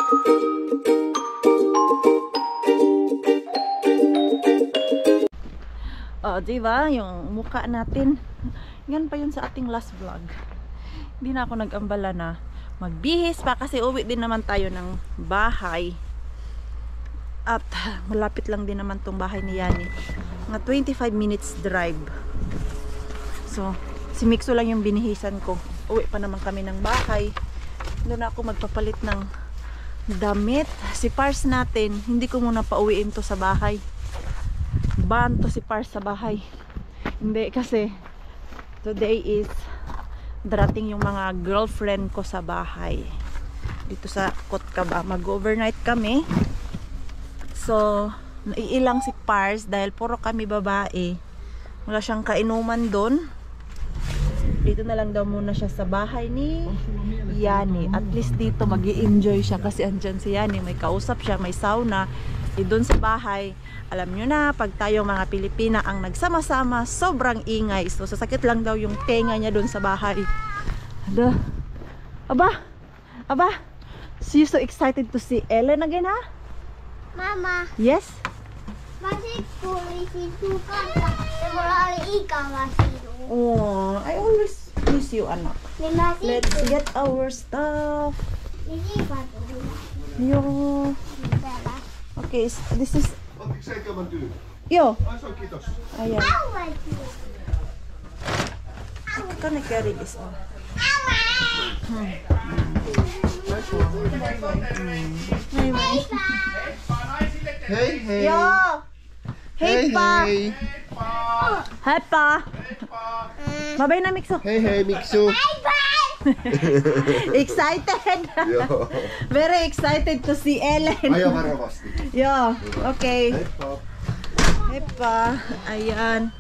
Oh, diba? Yung mukha natin. Yan pa yun sa ating last vlog. Hindi na ako nag-ambala na magbihis pa kasi uwi din naman tayo ng bahay. At malapit lang din naman tong bahay ni Yani. Mga 25 minutes drive. So, si Mixo lang yung binihisan ko. Uwi pa naman kami ng bahay. Doon ako magpapalit ng damit. Si Pars natin, hindi ko muna pauwiin to sa bahay. Ban to si Pars sa bahay. Hindi kasi today is darating yung mga girlfriend ko sa bahay. Dito sa Kotkaba. Mag-overnight kami. So, naiilang si Pars dahil puro kami babae. Wala siyang kainuman doon. Dito na lang daw muna siya sa bahay ni Yani. At least dito mag-i-enjoy siya kasi andyan si Yani. May kausap siya, may sauna. Doon sa bahay, alam nyo na, pag tayo mga Pilipina ang nagsama-sama, sobrang ingay. So, sasakit lang daw yung tenga niya doon sa bahay. Aba, so you so excited to see Ellen again, ha? Mama. Yes? Masih polisi suka sekolah ikan masih. Oh, I always miss you, anak. Let's get our stuff. Yo. Okay, this is... Want ik zeker aan doen? Yo. Zo, kitos. Ayan. Can I carry this on? Hey, hey. Yo. Hey, pa. Hey. Hi, pa. Mabay na, Mixo. Hey, hey, Mixo. Excited. Yo. Very excited to see Ellen. Ayaw ka rin, Basti. Yo. Okay. Hey, Pop. Hey, pa. Ayan.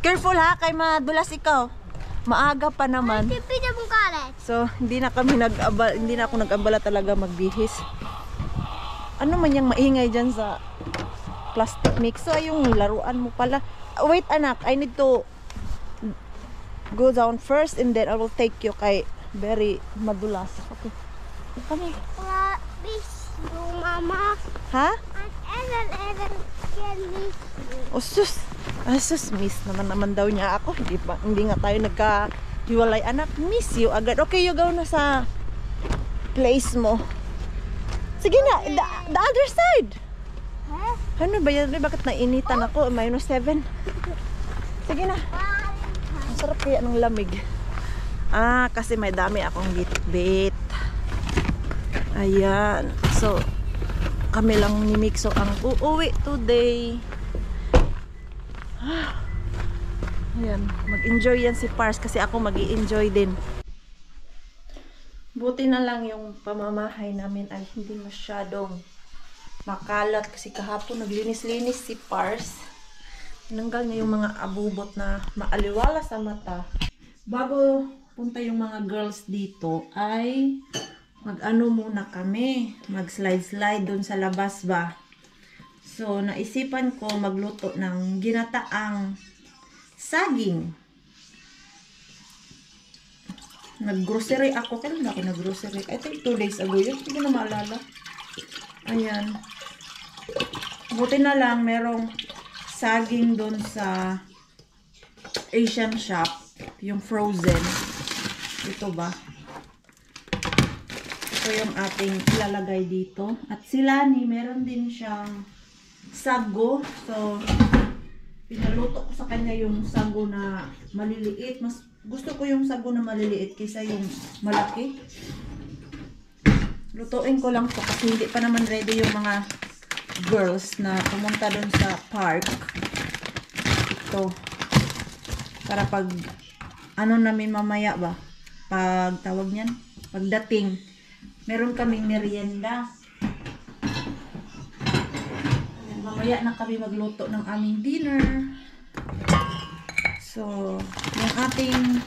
Careful, ha, kay madulas ikaw. Maaga pa naman. So, hindi na ako nag-abala talaga magbihis. Ano man yung maingay dyan sa plastic mix? So, yung laruan mo pala. Wait, anak, I need to go down first and then I will take you kay very madulas. Okay. Kami. Mama. Ha? Ellen can miss you. Oh, sus. Ah, sus, miss naman daw niya ako. Hindi nga tayo nagka-hiwalay, anak. Miss you agad. Okay, you go na sa place mo. Sige na, the other side. Huh? Ano ba yan? Bakit nainitan ako? -7. Sige na. Ang sarap kaya ng lamig. Ah, kasi may dami akong bit-bit. Ayan. So, kami lang ni Mixo ang uuwi today. Ayan. Mag-enjoy yan si Pars kasi ako mag-i-enjoy din. Buti na lang yung pamamahay namin ay hindi masyadong makalat kasi kahapon naglinis-linis si Pars. Tinanggal niya yung mga abubot na maaliwala sa mata. Bago punta yung mga girls dito ay mag-ano muna kami, mag-slide-slide doon sa labas ba. So naisipan ko magluto ng ginataang saging. Nag-grocery ako. Kailan na ako nag-grocery? I think 2 days ago yun. Hindi ko na maalala. Ayan. Buti na lang merong saging doon sa Asian shop. Yung frozen. Ito ba? Ito yung ating ilalagay dito. At sila ni meron din siyang sago. So, pinaluto ko sa kanya yung sago na maliliit. Mas gusto ko yung sago na maliliit kaysa yung malaki. Lutuin ko lang to kasi hindi pa naman ready yung mga girls na pumunta dun sa park. Ito. Para pag ano namin mamaya ba? Pag tawag niyan? Pagdating. Meron kaming merienda. Mamaya na kami magluto ng aming dinner. So, yung ating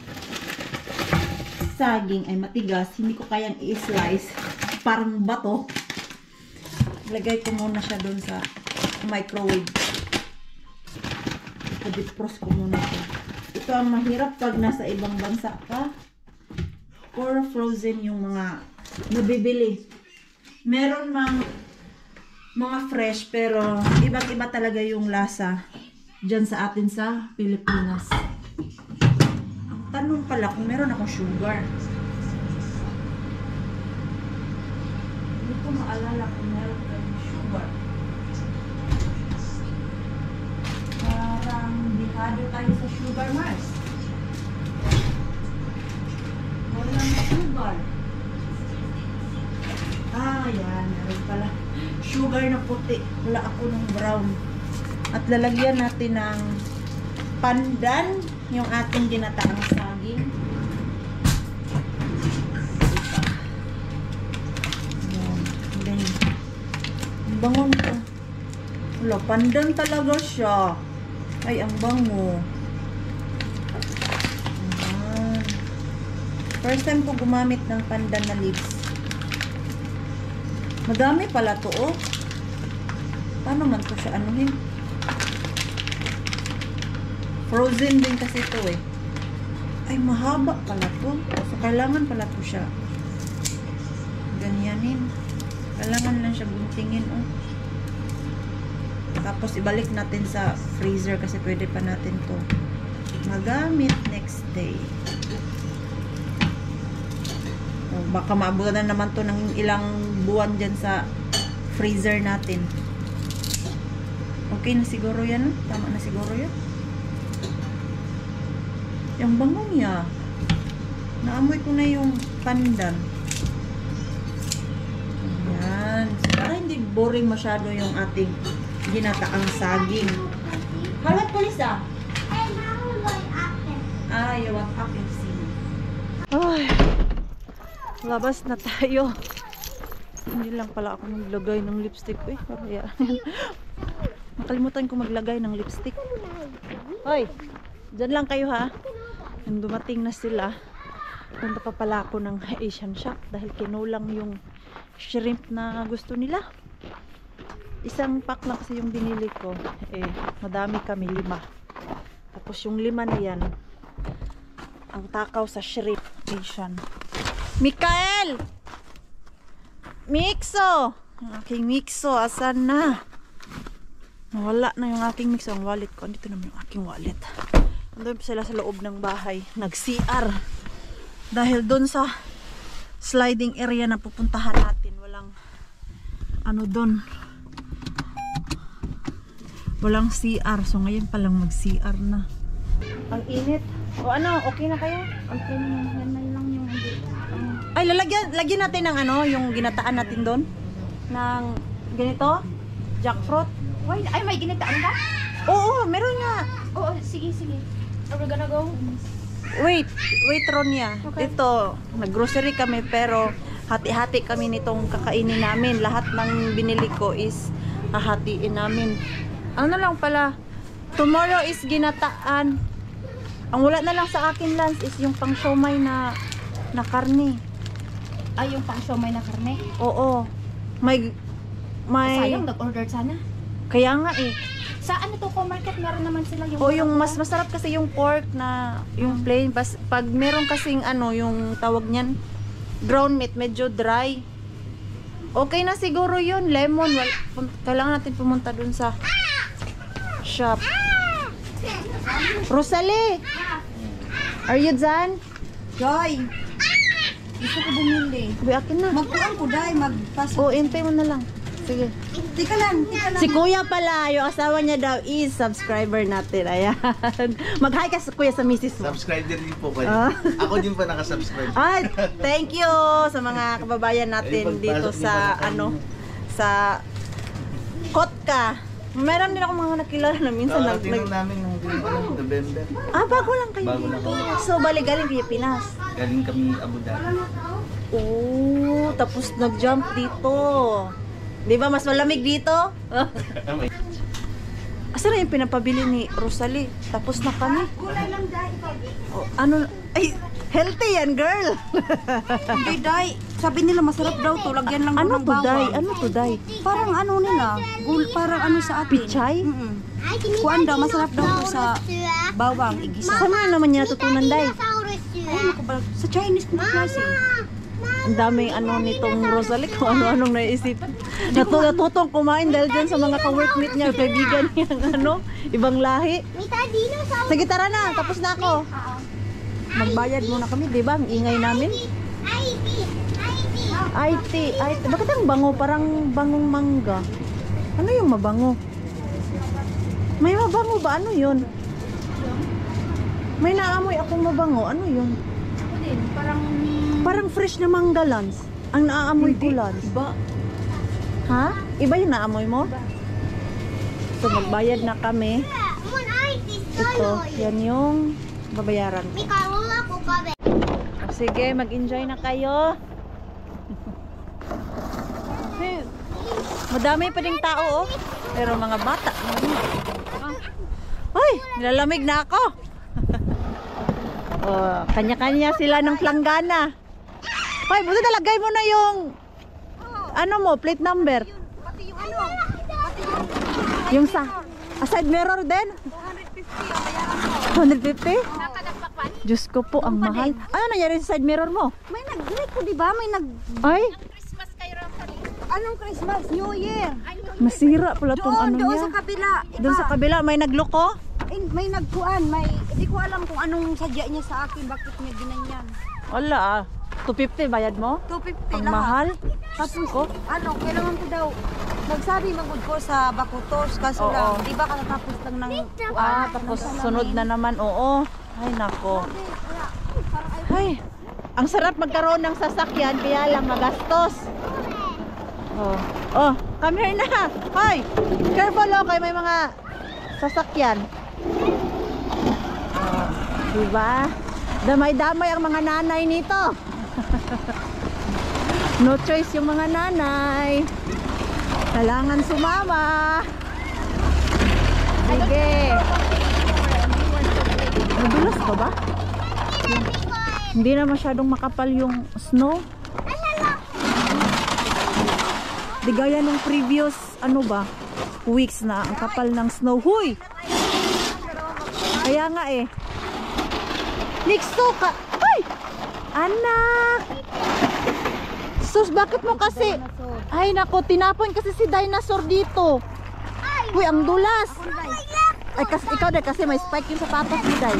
saging ay matigas. Hindi ko kayang i-slice. Parang bato. Lagay ko muna siya doon sa microwave. I-defrost ko muna siya. Ito ang mahirap pag nasa ibang bansa ka. Or frozen yung mga nabibili. Meron mga fresh pero iba't iba talaga yung lasa dyan sa atin sa Pilipinas. Ang tanong pala kung meron akong sugar. Hindi ko maalala kung meron akong sugar. Parang bihado tayo sa sugar, Mars. Walang sugar. Ah, yan. Meron pala. Sugar na puti. Wala ako ng brown. At lalagyan natin ng pandan, yung ating ginataang saging. Yan. Ganyan. Ang bango nito. Wala, pandan talaga siya. Ay, ang bango. Ayan. First time ko gumamit ng pandan na leaves. Madami pala to, oh. Paano man ko siya anuhin? Frozen din kasi to, eh. Ay, mahaba pala to. So, kailangan pala to siya ganyanin. Kailangan lang siya guntingin, oh. Tapos, ibalik natin sa freezer kasi pwede pa natin to magamit next day. Baka maabutan na naman to ng ilang buwan dyan sa freezer natin. Okay na siguro yan, no? Tama na siguro yan. Yung bango niya. Naamoy ko na yung pandan. Ayan. So, para hindi boring masyado yung ating ginataang saging. Halat ko, Lisa. And now like apple. Ah, you want apple seed. Ay. Labas na tayo. Hindi lang pala ako naglagay ng lipstick, eh. Kaya, nakalimutan ko maglagay ng lipstick. Hoy, dyan lang kayo, ha. Nung dumating na sila, punta pa pala ako ng Asian shop dahil kinulang yung shrimp na gusto nila. Isang pack lang kasi yung binili ko. Eh, madami kami, 5. Tapos yung 5 na yan, ang takaw sa shrimp Asian. Mikael! Mixo! Ang aking Mixo, asan na? Nawala na yung aking Mixo. Ang wallet ko. Andito naman yung aking wallet. Andun pa sila sa loob ng bahay. Nag-CR. Dahil doon sa sliding area na pupuntahan natin, walang ano doon. Walang CR. So ngayon palang mag-CR na. Ang init. O ano, okay na kaya? Okay, yan na lang yung Ay, lagyan natin ng ano, yung ginataan natin doon. Ng ganito, jackfruit. Why? Ay, may ginitaan ka? Oo, meron nga. Oo, sige, sige. Are we gonna go? Wait, Ronya. Ito, nag-grocery kami pero hati-hati kami nitong kakainin namin. Lahat ng binili ko is hahatiin namin. Ano lang pala, tomorrow is ginataan. Ang wala na lang sa akin, Lance, is yung pang siomay na karne. Ay, yung pang siomay na karne? Oo. May Sayang, nag-order sana. Kaya nga eh. Sa ano to, market meron naman sila yung... O yung mas masarap kasi yung pork na yung plain. Pag meron kasing ano, yung tawag niyan, ground meat, medyo dry. Okay na siguro yun, lemon. Kailangan natin pumunta dun sa shop. Rosalie! Are you done? Joy! Gusto ko bumili. Uy, akin na. Magkuhan ko dahil magpasok. O, intay mo na lang. Sige. Tika lang, tika lang. Si Kuya pala, yung asawa niya daw is subscriber natin. Ayan. Mag-hi ka sa Kuya sa misis mo. Subscriber din po kayo. Ah. Ako din pa nakasubscribe. Ay, thank you sa mga kababayan natin dito sa ano, sa Kotka. Meron din ako mga nakilala na minsan Tinong namin nung November. bago lang kayo. Bago lang kami. So, galing Pilipinas. Galing kami Abu Dhabi. Oh, tapos nag-jump dito. Di ba mas malamig dito? Asan na yung pinapabili ni Rosalie? Tapos na kami. Oh, ano? Ay, healthy yan, girl. Hindi, Day. Sabi nila masarap daw to. Lagyan lang Ano ng to, bawang. Day? Ano to, Day? Parang ano nila. Parang ano sa atin. Pichay? Kuan daw, masarap daw to sa bawang. Igisa. Saan na naman niya natutunan, Day? Ay, naku ba? Sa Chinese na klase. Ang daming ano nitong Rosalie kung ano-anong naisip. Natutong kumain dahil dyan sa mga ka-workmate niya, kaibigan niya ng ano, ibang lahi. Sige, tara na. Tapos na ako. Magbayad muna kami, di ba? Ang ingay namin. IT. Bakit ang bango? Parang bangong mangga. Ano yung mabango? May mabango ba? Ano yun? May naamoy akong mabango. Ano yun? Parang fresh na mangga, Lance. Ang naaamoy ko, Lance. Iba. Ha? Iba yung naamoy mo? So, magbayad na kami. Ito, yan yung babayaran ko. Sige, mag-enjoy na kayo. Madami pa ding tao, oh. Pero mga bata. Ay, nilalamig na ako. Oh, kanya-kanya sila ng planggana. Hoy, buti talagay mo na yung ano mo, plate number. Yung sa side mirror din? 250? Diyos ko po, ang mahal. Ano nangyari sa side mirror mo? May nag-grip ko, di ba? May nag... Ay, Anong Christmas? New Year? nasira pala tong ano Doon niya. sa kabila. Doon sa kabila, may nagloko. May nagkuan. Hindi ko alam kung anong sadya niya sa akin. Bakit niya ginanyan. Wala ah. 250 bayad mo? 250 Ang lahat. mahal. Tapos ko. kailangan ko daw. Nagsabi magod ko sa Bakutos. Kaso Oo. lang, di ba katatapos lang ng kuan? Tapos sunod na naman, oo. Ay, nako. Ay, ang sarap magkaroon ng sasakyan, kaya lang magastos. Oh, come here na. Hoy, careful oh, kay may mga sasakyan. Diba? Damay-damay ang mga nanay nito. No choice yung mga nanay. Kailangan sumama. Sige. Madulas pa ba? Hindi na masyadong makapal yung snow. Di gaya nung previous, ano ba, weeks na ang kapal ng snow. Huy! Kaya nga eh. Nikso ka! Ay! Anak! Sus, bakit mo kasi... Ay nako, tinapon kasi si dinosaur dito. Huy, ang dulas! Ay, kasi, ikaw dahil kasi may spike yung sapatos ni Day.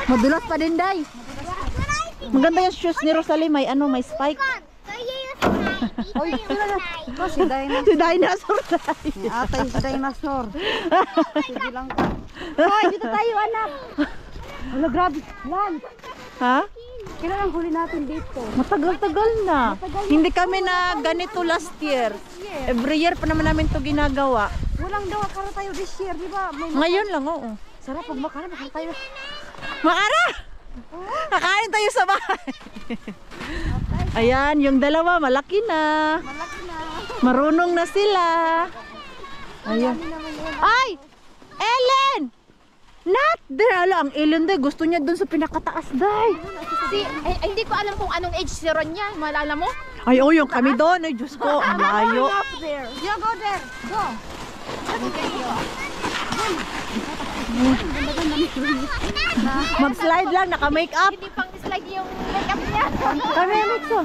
Madulas pa din, Day. Maganda yung shoes ni Rosalie, may ano, may spike. Oy, ito si Dinosaur. Si dinosaur, Day. Atay si Dinosaur. Sige lang ka. Hoy, dito tayo anak. Wala, grabe. Lan, Ha? kailan ang huli natin dito? Matagal-tagal na. Hindi kami na ganito last year. Every year pa naman namin to ginagawa. Walang daw akara tayo this year, di ba? Ngayon lang, oo. Sarap pag makara tayo. Makara! Kakain tayo sa bahay. Ayan, yung dalawa malaki na. Malaki na. Marunong na sila. Ayan. Ay! Ellen! Not there. Ala, ang Ellen day. Gusto niya dun sa pinakataas day. Hindi ko alam kung anong age si Ron niya. Malala mo? Ay, oh, yung kami doon. Ay, Diyos ko. Ang layo. You go there. Go. Mag-slide lang. Naka-make up. Hindi pang slide yung makeup niya. Kami, Mixo.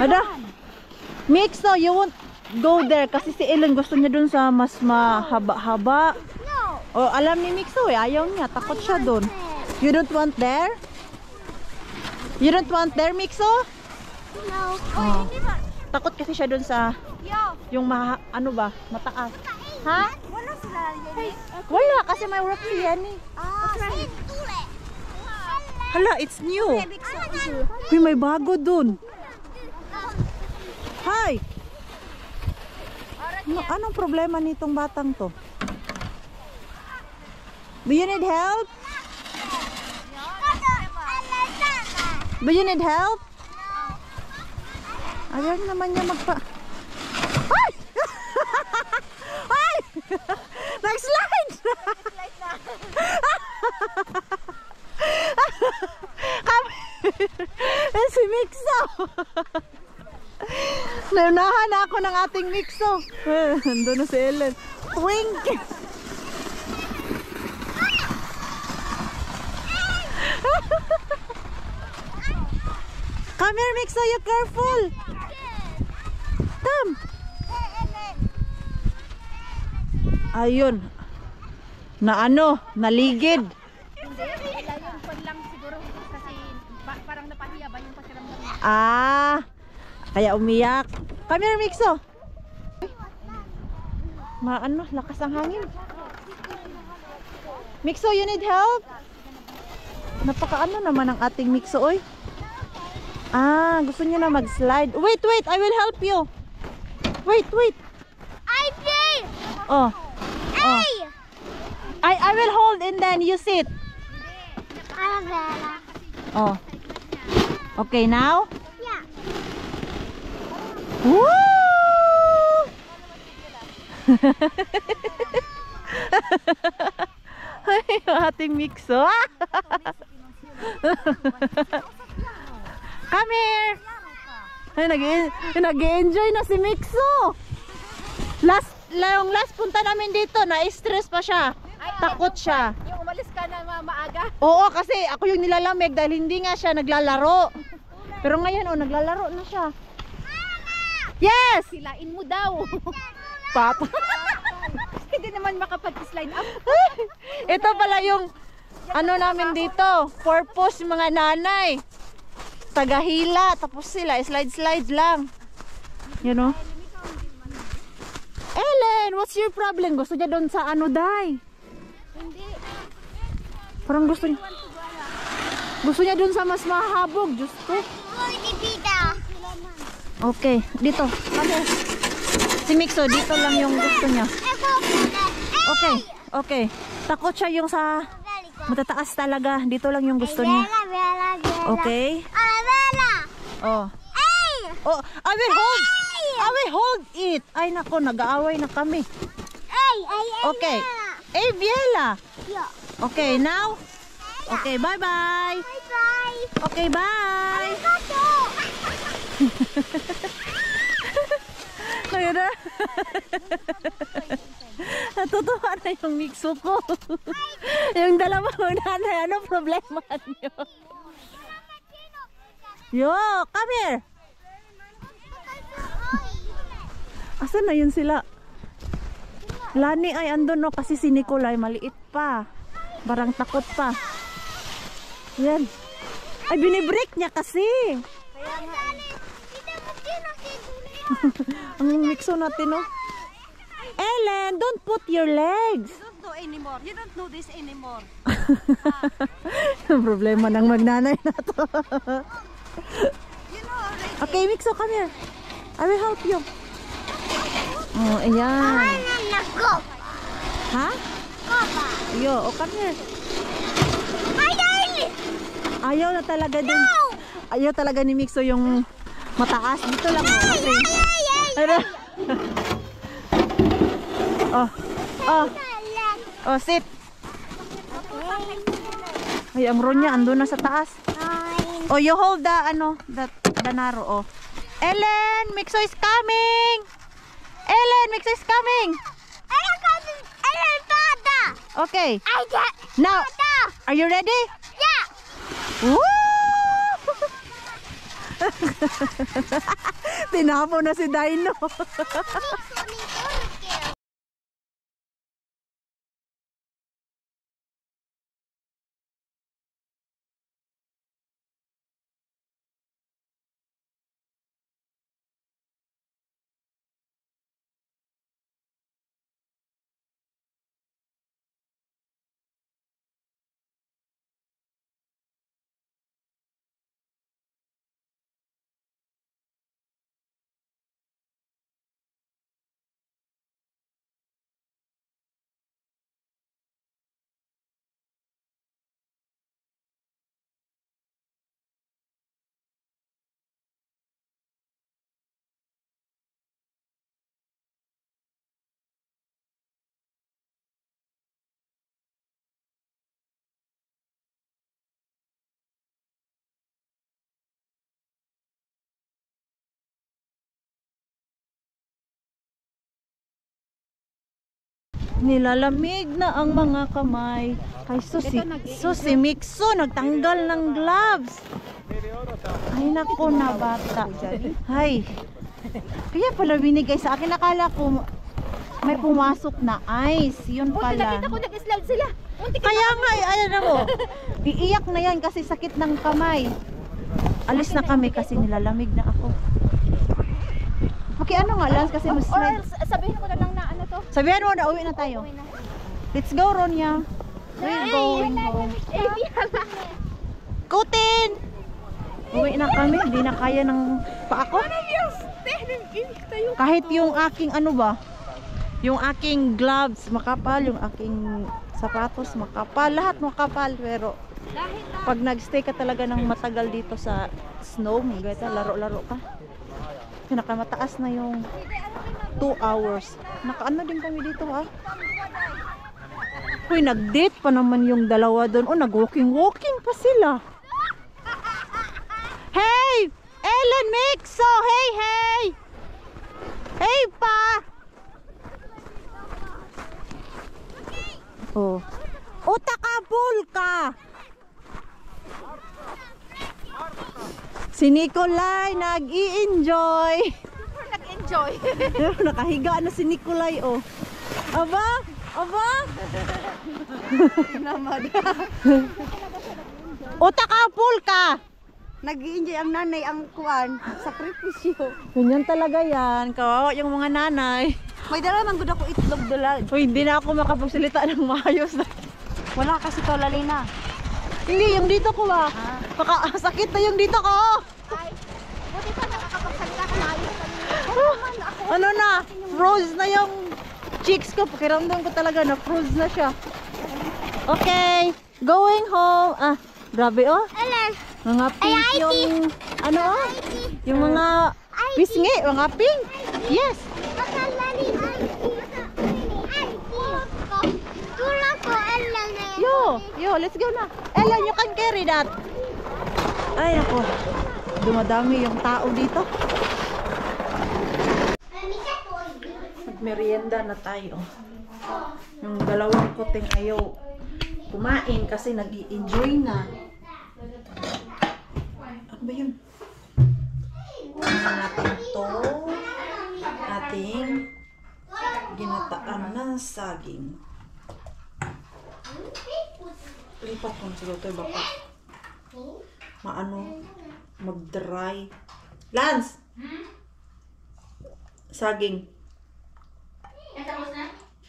Ada. Mixo, you won't go there. Kasi si Ellen gusto niya dun sa mas mahaba-haba. O, alam ni Mixo eh. Ayaw niya. Takot siya dun. You don't want there? You don't want there, Mixo? No. Oh. Takot kasi siya dun sa yung ano ba, mataas. Ha? Wala sila. Wala kasi may work siya yan eh. Hala, it's new. Uy, may bago dun. Hi! Anong problema nitong batang to? Do you need help? Do you need help? Ayaw naman niya magpa... Ay! Ay! Nag-slide! Kami! Si Mixo! Naunahan na ako ng ating Mixo. Nandun na si Ellen. Twink! Come here, Mixo, you careful. Come. Ayun. Na ano, naligid. Hindi, wala yung pan lang siguro kasi parang napahiya ba yung pakiramdam niya. Ah, kaya umiyak. Come here, Mixo. Maano, lakas ang hangin. Mixo, you need help? Napakaano naman ang ating Mixo, oy. Ah, gusto niya na mag-slide. Wait, I will help you. Wait. I did! Oh. Oh. I will hold and then you sit. Arabella. Oh. Okay, now? Yeah. Woo! Ay, yung ating Mixo. Come here. Ay, nag-enjoy na si Mixo. Yung last punta namin dito, na-stress pa siya. Takot siya. Yung umalis ka na maaga. Oo, kasi ako yung nilalamig dahil hindi nga siya naglalaro. Pero ngayon, naglalaro na siya. Yes! Silain mo daw. Papa. Hindi naman makapag-slide up. Ito pala yung ano namin dito. Purpose mga nanay. Tagahila. Tapos sila, slide lang. You know? Ellen, what's your problem? Gusto niya doon sa ano, Day? Hindi. Parang gusto niya doon sa mas mahabog. Diyos ko. Okay, dito. Kami. Si Mixo, dito lang yung gusto niya. Okay. Takot siya yung sa matataas talaga. Dito lang yung gusto niya. Okay? Oh. Oh, I will hold it. Ay nako, nag-aaway na kami. Okay. Hey, Biela. Okay, now. Okay, bye-bye. Okay, bye. Ayun na. Natutuwa na yung Mixo ko. Yung dalawang nanay, ano problema niyo? Yo, come here. Asan na yun sila? Lani ay andun no, kasi si Nicolay maliit pa. Barang takot pa. Yan. Ay, binibreak niya kasi. Ang Mixo natin, no? Ellen, don't put your legs. You don't do this anymore. Problema ng magnanay na to. Okay, Mixo, come here. I will help you. Oh, ayan. Ha? Yo, come here. Ayaw na talaga din. Ayaw talaga ni Mixo yung mataas. Dito lang. Kasi. Oh, sit. Ay, ang ronya ando na sa taas. Oh, you hold the danaro. Oh. Ellen, Mixo is coming. Ellen, Mixo is coming. Okay. Now, are you ready? Yeah. Woo! Tinapo na si Dino. Nilalamig na ang mga kamay. Ay, si Mixo, nagtanggal ng gloves. Ay, naku na bata. Ay. Kaya pala binigay sa akin. Akala ko may pumasok na ice. Yun Buti pala. nakita ko nag-slide sila. Kaya nga, ayan mo. Iiyak na yan kasi sakit ng kamay. Alis na kami kasi nilalamig na ako. Okay, ano nga, Lance, kasi mas Or sabihin ko na lang na ano to. sabihan mo na, uwi na tayo. Let's go, Ronya. We're going home. Kutin! Uwi na kami, hindi na kaya ng pa ako. Kahit yung aking ano ba, yung aking gloves makapal, yung aking sapatos makapal, lahat makapal. Pero pag nagstay ka talaga ng matagal dito sa snow, gaya laro-laro ka. Pinakamataas na yung 2 hours. Nakaano din kami dito ha. Uy, nag-date pa naman yung dalawa doon. O, nag-walking pa sila. Hey! Ellen Mixo! Hey, hey! Hey, pa! Oh. Utakabul ka! Si Nicolay nag-i-enjoy. Nag-enjoy. Nakahiga na si Nicolay, oh. Aba? Aba? Utakabul ka! Nag-i-enjoy ang nanay ang kuan, sakripisyo. Ganyan talaga yan. Kawawa yung mga nanay. May dala man gud ako itlog dala. Uy, hindi na ako makapagsalita ng maayos. Wala kasi to lalina. Hindi, yung dito ko ba? Sakit na yung dito ko. Ay, buti pa nakakapagsalita ka maayos Ano na? Froze na yung cheeks ko. Pakiramdam ko talaga na froze na siya. Okay, going home. Ah, grabe oh. Mga pink yung ano oh? Yung mga pisngi, mga pink. Yes. Yo, let's go na. Ellen, you can carry that. Ay, ako. Dumadami yung tao dito. Merienda na tayo. Yung dalawang kuting ayaw kumain kasi nag-i-enjoy na. Ano ba yun? Kumain natin ito. Ating ginataan na saging. Lipat ko na siguro ito baka maano mag-dry. Lance! Saging.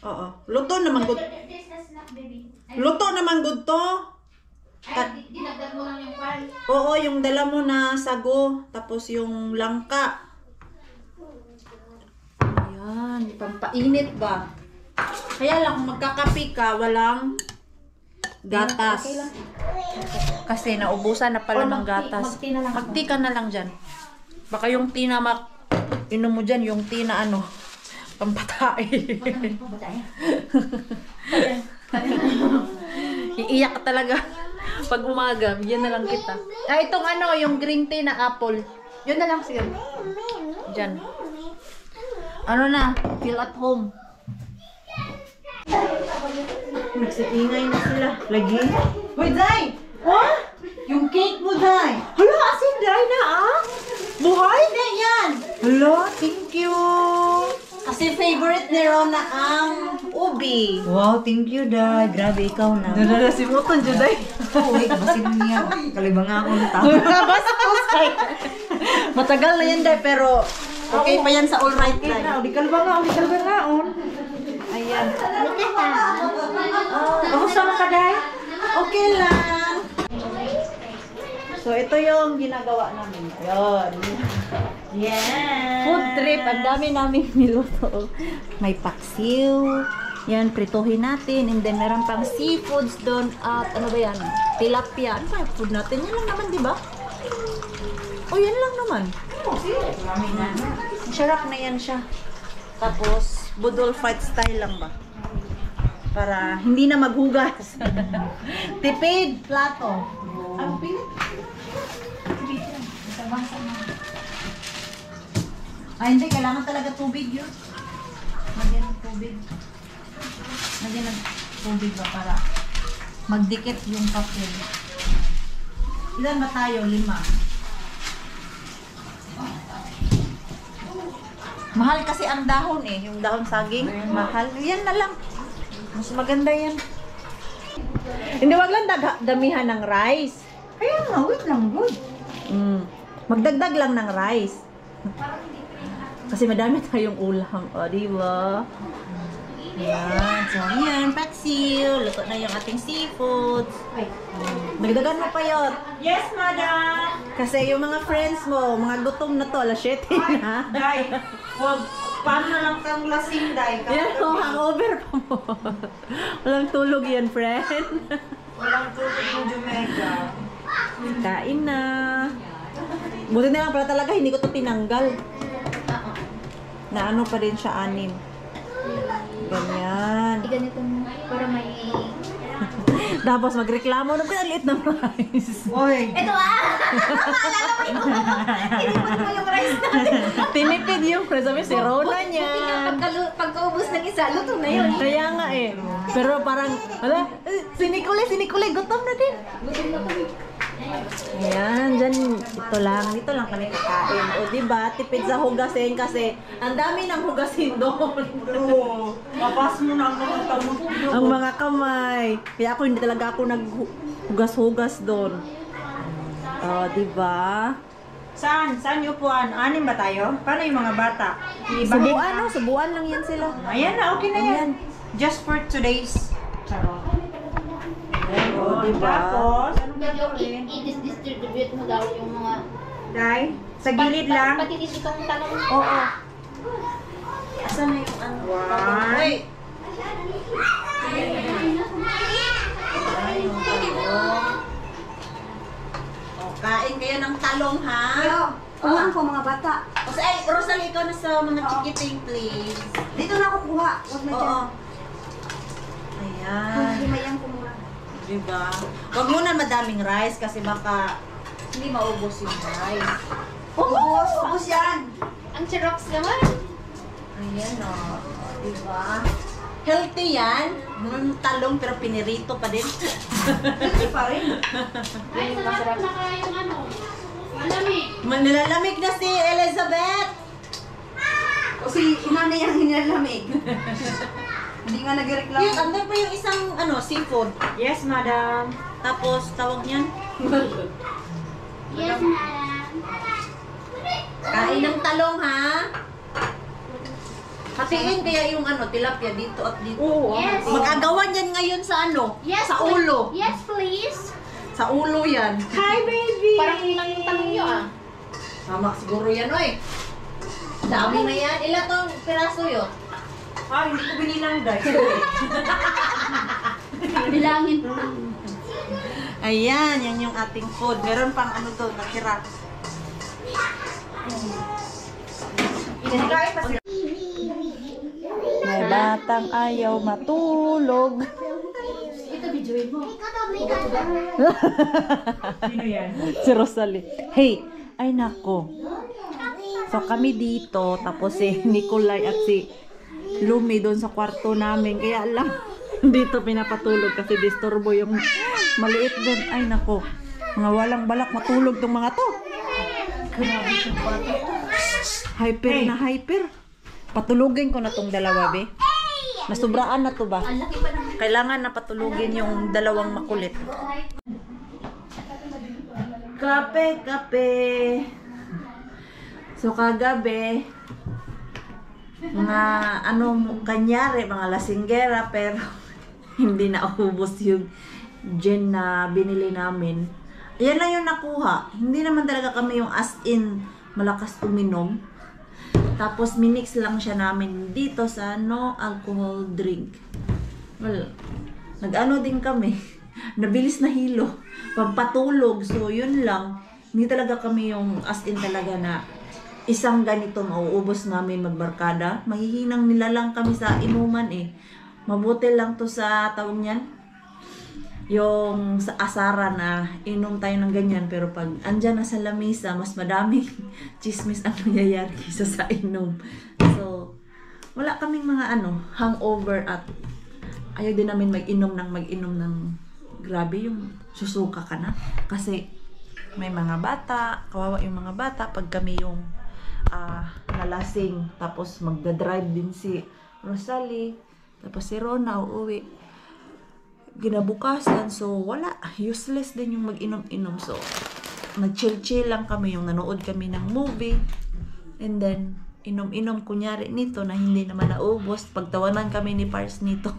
Oo. Luto naman good. Luto naman good to. Dinagdag mo lang yung pan. Oo, yung dala mo na sago. Tapos yung langka. Ayan. Pampainit ba? Kaya lang kung magkakape ka, walang gatas. Kasi naubusan na pala ng gatas. Mag-tea ka na lang dyan. Baka yung tea na inom mo dyan, yung tea na ano, pampatay. Iiyak ka talaga. Pag umaga, yan na lang kita. Ah, itong ano, yung green tea na apple. Yun na lang siya. Dyan. Ano na, feel at home. Nagsitingay na sila. Lagi. Hoy, Day! What? Yung cake mo, Day. Hala, asin, Day na ah. Buhay na yan. Hala, thank you. Kasi favorite ni Rona ang ubi. Wow, thank you Day. Grabe ikaw na. Nadala si Moton, Day. Uy, basin niya. Kalibang ako ng tao. Bastos, Day. Matagal na yan, Day, pero okay pa yan sa all right, Day. Di kalbangaon. Ayan. Kamusta mo ka, Day? Okay lang. So, ito yung ginagawa namin. Ayun. Yeah. Food trip. Ang dami namin niluto. May paksiw. Yan, prituhin natin. And then, meron pang seafoods doon. At ano ba yan? Tilapia. Ano ba yung food natin? Yan lang naman, di ba? O, yan lang naman. Sarap na yan siya. Tapos, budol fight style lang ba? Para hindi na maghugas. Tipid, plato. Ang pilit. Ay, hindi. Kailangan talaga tubig yun. Magyan ng tubig. Lagyan ng tubig ba para magdikit yung papel. Ilan ba tayo? 5. Mahal kasi ang dahon eh. Yung dahon saging. Mahal. Yan na lang. Mas maganda yan. Hindi, wag lang damihan ng rice. Kaya nga, wait lang, good. Magdagdag lang ng rice. Kasi madami tayong ulam. O, diba? Yan. So, yan. Paksiw. Luto na yung ating seafood. Nagdagan mo pa yun. Yes, madam! Kasi yung mga friends mo, mga gutom na to, alas 7 na. Day, wag, paano na lang kang lasing, Day? Yan, so, hangover pa mo. Walang tulog yan, friend. Walang tulog ng Jamaica. Kain na. Buti na lang pala talaga, hindi ko to tinanggal. Na ano pa din siya, 6. Ganyan. Ganito mo, para may... Tapos magreklamo na pinaliit ng rice. Oy! Ito Hindi mo yung rice natin. Tinipid yung rice. Sabi, si Rona niya. Pagkaubos ng isa, luto na yun. Kaya nga eh. Pero parang, wala, sinikuli, gutom na din. Gutom na kami. Ayan, dyan, dito lang kami kakain. O diba, tipid sa hugasin kasi ang dami ng hugasin doon. Oo, labas mo na ang mga tamot. Ang mga kamay. Kaya ako, hindi talaga ako naghugas-hugas doon. O, diba? Saan? Saan yung upuan? 6 ba tayo? Paano yung mga bata? Subuan, no? Subuan lang yan sila. Ayan na, okay na yan. Ayan. Just for today's. Charot. O, diba? Tapos, anong Medyo gagawin? i-distribute mo daw yung mga... Day, sa gilid lang. Pati dito itong talong. Oo. Asan na yung ano? One. Wait! Ay, yung talong. O, kain kayo ng talong, ha? Kuhaan ko mga bata. O, ay, Rosalie, ikaw na sa mga chikiting, please. Dito na ako kuha. Huwag na dyan. Oo. Ayan. Himayang ko muna. Diba? Huwag muna madaming rice kasi baka hindi maubos yung rice. Ubus, ubus yan. Ang Chirox naman. Ayan o. Diba? Healthy yan. Talong pero pinirito pa din. Hindi pa rin. Ay, masarap na kaya yung ano. Malamig. Nilalamig na si Elizabeth. O si inanay ang hinalamig. Hindi nga nagreklamo. Yung, andun pa yung isang seafood. Yes, madam. Tapos tawag niyan. Yes, madam. Kain ng talong, ha? Hatiin kaya yung tilapia dito at dito. Oo. Yes. Mag-agawan yan ngayon sa Yes, sa please. ulo. Yes, please. Sa ulo yan. Hi, baby! Parang tanong nyo ah. Tama siguro yan, oy. Dami na yan. Ilan tong piraso yun? Ah, hindi ko binilang, guys. Bilangin. Ayan, yan yung ating food. Meron pang doon, nakira. Pinagkain pa sila. May batang ayaw matulog. Ito, videoin mo. Sino yan? Si Rosalie. Hey, ay nako. So kami dito, tapos si Nicolay at si Lumi doon sa kwarto namin. Kaya lang, dito pinapatulog kasi disturbo yung maliit doon. Ay nako, mga walang balak matulog tong mga to. Grabe itong kwarto. Hyper na hyper. Patulugin ko na tong dalawa, be. Nasubraan na to ba? Ang laki pa ng... Kailangan na patulugin yung dalawang makulit. Kape, kape. So kagabi, mga kanyari, mga lasinggera, pero hindi na ubos yung gin na binili namin. Yan lang yung nakuha. Hindi naman talaga kami yung as in malakas uminom. Tapos minix lang siya namin dito sa no alcohol drink. Well, nag-ano din kami. Nabilis na hilo. Pampatulog. So yun lang. Hindi talaga kami yung as in talaga na isang ganito mauubos namin magbarkada. Mahihinang nila lang kami sa inuman eh. Mabuti lang to sa tawag niyan. Yung sa asara na inom tayo ng ganyan, pero pag andyan na sa lamisa, mas madaming chismis ang nangyayari kaysa sa inom. So, wala kaming mga hangover at ayaw din namin mag-inom ng grabe yung susuka ka na. Kasi may mga bata, kawawa yung mga bata pag kami yung nalasing. Tapos magdadrive din si Rosalie. Tapos si Rona uuwi. Ginabukasan. So wala. Useless din yung mag-inom-inom. So nag-chill-chill lang kami. Yung nanood kami ng movie. And then inom-inom kunyari nito na hindi naman naubos. Pagtawanan kami ni Pars nito.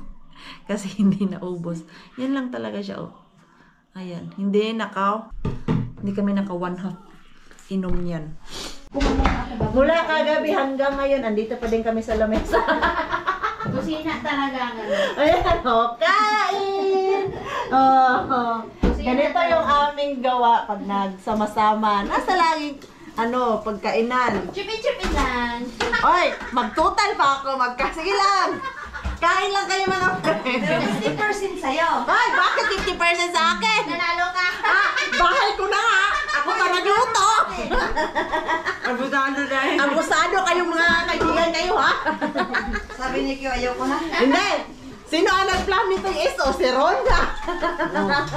Kasi hindi naubos. Yan lang talaga siya. Oh. Ayan. Hindi kami naka 1/2 inom yan. Mula kagabi hanggang ngayon, andito pa din kami sa lamesa. Kusina talaga. Ayan, kain! Ganito yung aming gawa pag nagsama-sama. Nasa laging, pagkainan. Chupin-chupin lang. Oy, mag-total pa ako. Sige lang. Kain lang kayo mga friends. 50% sa'yo. Ay, bakit 50% sa akin? Nanalo ka. Bahay ko na ha. Ako ka nagluto. Abusado dahil. Abusado kayong mga kaibigan kayo ha. Sabi ni Kyo, ayaw ko na. Hindi. Sino ang nag-plan nitong iso? Si Ronda.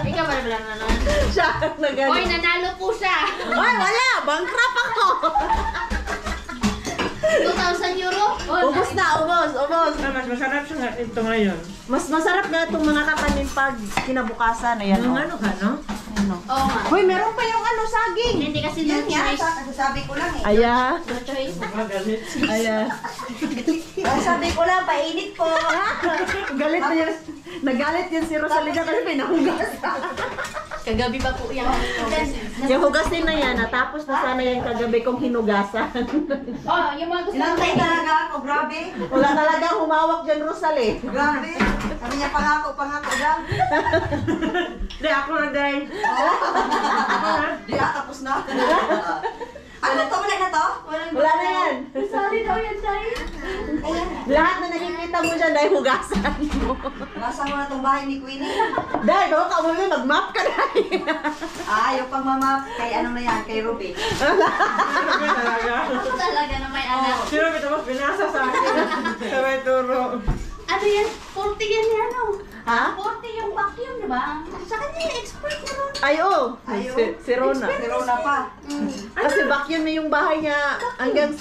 Ikaw ba lang nanon? Siya ang nag- Hoy, nanalo po siya. Ay, wala. Bankrupt ako. 2,000 euro? Ubus na, ubos. Mas masarap siya ito ngayon. Mas masarap nga itong mga katanin pag kinabukasan. Ayan, Ano ka, no? Oo nga. Hoy, meron pa yung saging. Hindi kasi no choice. Sabi ko lang eh. Aya. No choice. Magalit. Aya. Sabi ko lang, painit po. Galit na yun. Nagalit yun si Rosalina kasi pinahugas. Kagabi pa po yan. Yung hugasin na yan, natapos na sana yan kagabi kong hinugasan. Oh, yung mga gusto Sinantay talaga ako, grabe. Wala talagang humawak dyan, Rosalie. Grabe. Sabi niya, pangako lang. Hindi, ako na din. Di tapos na. Ano to? Wala na to? Wala na yan. Sorry daw yan, Tay. Lahat na nakikita mo dyan dahil hugasan mo. Nasa mo na tong bahay ni Queenie. Dahil, baka ka mo mag-map ka na. Yung pagmamap kay ano na yan, kay Ruby. Talaga na may anak. Sino kita mas binasa sa akin? Sabay turo. Ano yan? 40 yan yan, Ha? 40 yung vacuum, di ba? Sa kanya yung expert na ron. Ay, oh. Ay, oh. Si Rona. Si Rona pa. Kasi vacuum na yung bahay niya hanggang,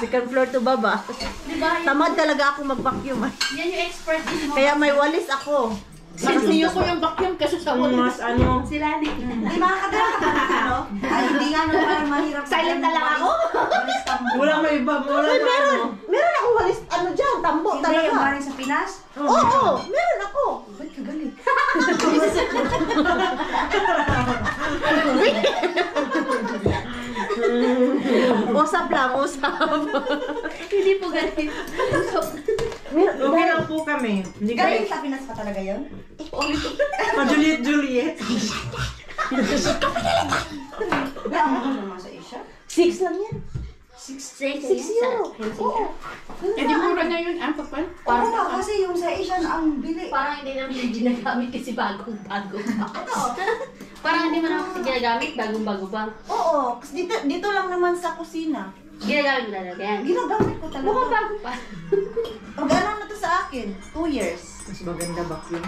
second floor to baba. Di ba? Tamad talaga ako mag-vacuum. Yan yung expert din mo. Kaya may walis ako. Sinisiyo ko yung vacuum kasi sa Mas ano? Si Lani. Di makakadala ka ano? Ay, hindi nga naman mahirap. Silent na lang ako. Wala may iba. Wala Ay, na meron. ano. Meron akong walis, dyan, tambo Hindi, yung talaga. bahay sa Pinas. Oo, meron ako. Ba't ka galit? Usap lang, usap. Hindi po ganun. Okay lang po kami. Hindi Galing kami. sa Pinas pa talaga yun? Juliet. Wala mo naman sa Asia. 6 lang yan. 6 euro. Oo. Eh, di mura ngayon, papal? Oo nga, kasi yung sa Asia ang bili. Parang hindi naman yung ginagamit kasi bagong-bago pa. Parang hindi mo naman kasi ginagamit, bagong-bago pa. Oo, kasi dito lang naman sa kusina. Ginagamit mo talaga yan. Ginagamit ko talaga. Mukhang bago pa. Mag-ano na to sa akin? 2 years. Mas maganda vacuum.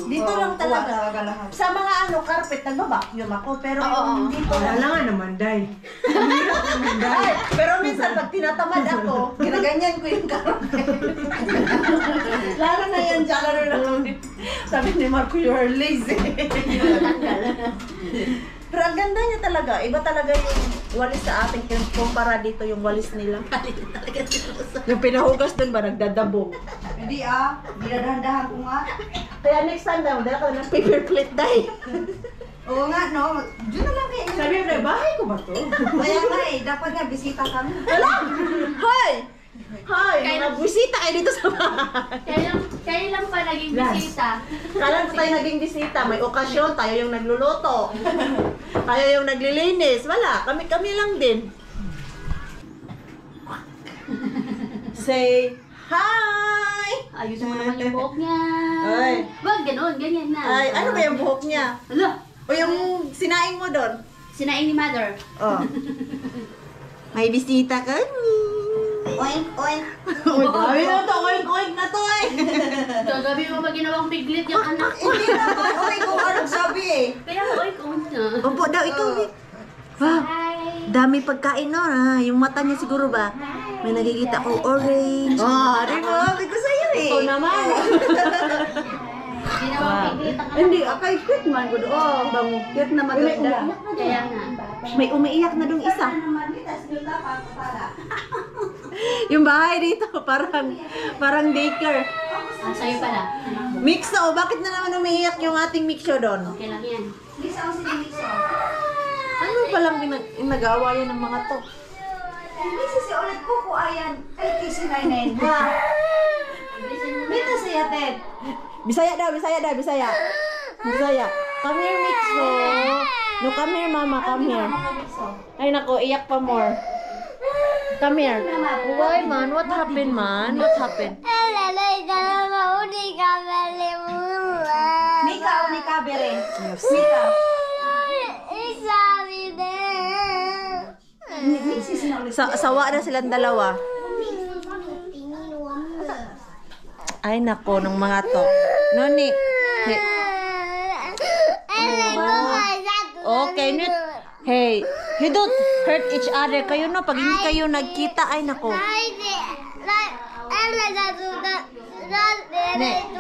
Dito lang talaga. Talaga lahat. Sa mga carpet, nagba-vacuum ako. Pero Oo, yung dito Wala lang. nga naman, Day. Ay, pero minsan pag tinatamad ako, ginaganyan ko yung carpet. Lalo na yan dyan, lalo na sabi ni Marco, you are lazy. Pero ang ganda niya talaga. Iba talaga yung walis sa atin kumpara dito yung walis nila. Yung pinahugas dun ba, nagdadabog. Hindi dinadahan ko nga. Kaya next time daw, dala ka ng paper plate dahil. Oo nga, no? Diyan na lang kayo. Sabi mo, bahay ko ba to? Kaya nga dapat nga bisita kami. Wala! Hoy! Hoy! Mga bisita kayo dito sa bahay. Kaya lang pa naging bisita. Kala ko tayo naging bisita. May okasyon, tayo yung nagluluto. Tayo yung naglilinis. Wala, kami lang din. Say hi! Ayusin mo naman yung buhok niya. Ay. Wag, ganun, ganyan na. Ay, ano ba yung buhok niya? Alo, O yung sinaing mo doon? sinaing ni mother. Oh. May bisita kami. Oink, oink. Uy, grabe na to. Oink na to eh. Kagabi mo ba ginawang piglit yung anak ko? Hindi naman. Uy, kung anong sabi eh. Kaya oink na. Opo daw, ikaw eh. Wow, dami pagkain no. Yung mata niya siguro ba? May nakikita ko orange. Di ba? Sabi ko sa'yo eh. Ito naman. Ginawang piglit ang anak. Hindi, akay cute man ko. Oh, bango. Cute na maganda. Kaya nga. May umiiyak na dong isa. Yung bahay dito, parang daycare. Sa'yo pala. Mixo, bakit na naman umiiyak yung ating Mixo doon? Okay lang yan. Ano palang nag-aawa yan ng mga to? Hindi si ulit ko ko ayan. Ay, kisi nainin. Ha? Mita siya, Ted. Bisaya daw. Come here, Mixo. No, come here, mama, come here. Ay, nako, iyak pa more. Come here. Why, man? What happened, man? What happened? Mika, unika, bere. Yes. Mika. Sawa na silang dalawa. Ay, nako, ng mga to. Noni. Okay, hey, you don't hurt each other. Kayo no, pag hindi kayo nagkita, ay nako.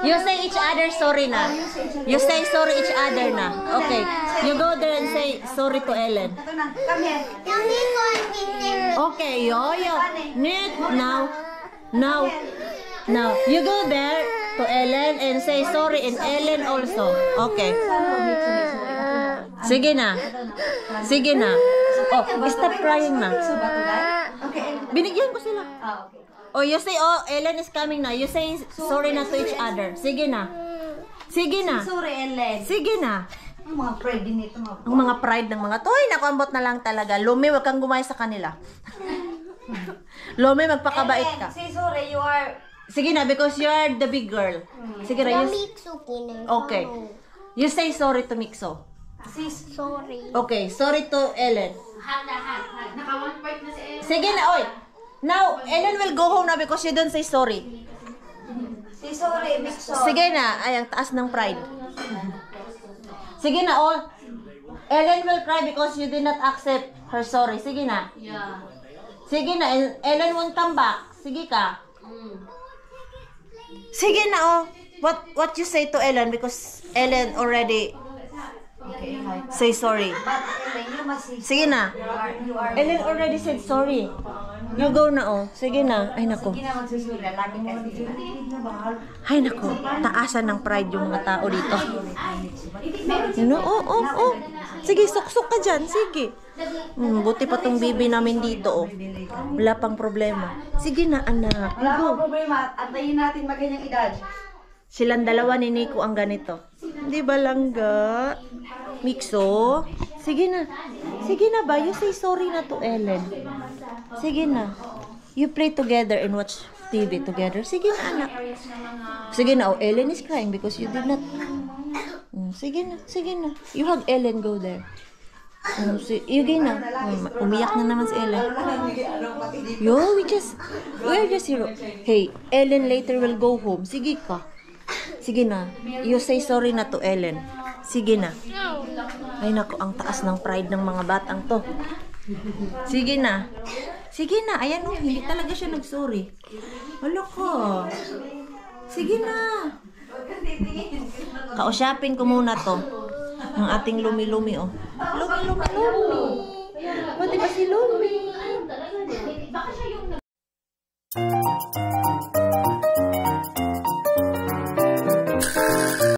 You say each other sorry na. You say sorry each other na. Okay. You go there and say sorry to Ellen. Ito na, come here. Okay, yo. Now, you go there to Ellen and say sorry and Ellen also. Okay. Sige na. Oh, stop crying na. Binigyan ko sila. Oh, you say, oh, Ellen is coming na. You say sorry na to each other. Sige na. Sorry, Ellen. Sige na. Ang mga pride din ito. Ang mga pride ng mga to, ay, nakuambot na lang talaga. Lumi, wag kang gumaya sa kanila. Lumi, magpakabait ka. Say sorry, you are... Sige na, because you're the big girl. Sige na, okay. You say sorry to Mixo. Okay, sorry to Ellen. Naka 1 point na si Ellen. Sige na, oy. Now, Ellen will go home na because you don't say sorry. Say sorry, Mixo. Sige na, ay, ang taas ng pride. Sige na, oh. Ellen will cry because you did not accept her sorry. Sige na. Yeah. Sige na, Ellen won't come back. Sige ka. Mm. Sige na, oh. What you say to Ellen because Ellen already say sorry. But Ellen, you must say Sige na. you are... Ellen already said sorry. You go na, oh. Sige na. Ay, nako. Sige na magsusulat. Lagi kasi. Ay, nako. Taasan ng pride yung mga tao dito. No, oh. Sige, suksok ka dyan. Sige. Buti pa tong bibi namin dito, oh. Wala pang problema. Sige na, anak. Wala Go. akong problema. Antayin natin maganyang edad. Silang dalawa ni Nico ang ganito. Di ba langga? Mixo? Sige na. Sige na ba? You say sorry na to Ellen. Sige na. You play together and watch TV together. Sige na, anak. Sige na. Oh, Ellen is crying because you did not... Sige na. You hug Ellen, go there. Sige na. Umiyak na naman si Ellen. We're just here. Hey, Ellen later will go home. Sige ka. Sige na. You say sorry na to Ellen. Sige na. Ay nako, ang taas ng pride ng mga batang to. Sige na. Ayan, oh, hindi talaga siya nag-sorry. Wala ka. Sige na. Kausapin ko muna to. Ang ating lumi-lumi, oh. Lumi. Pati ba si Lumi? Baka siya yung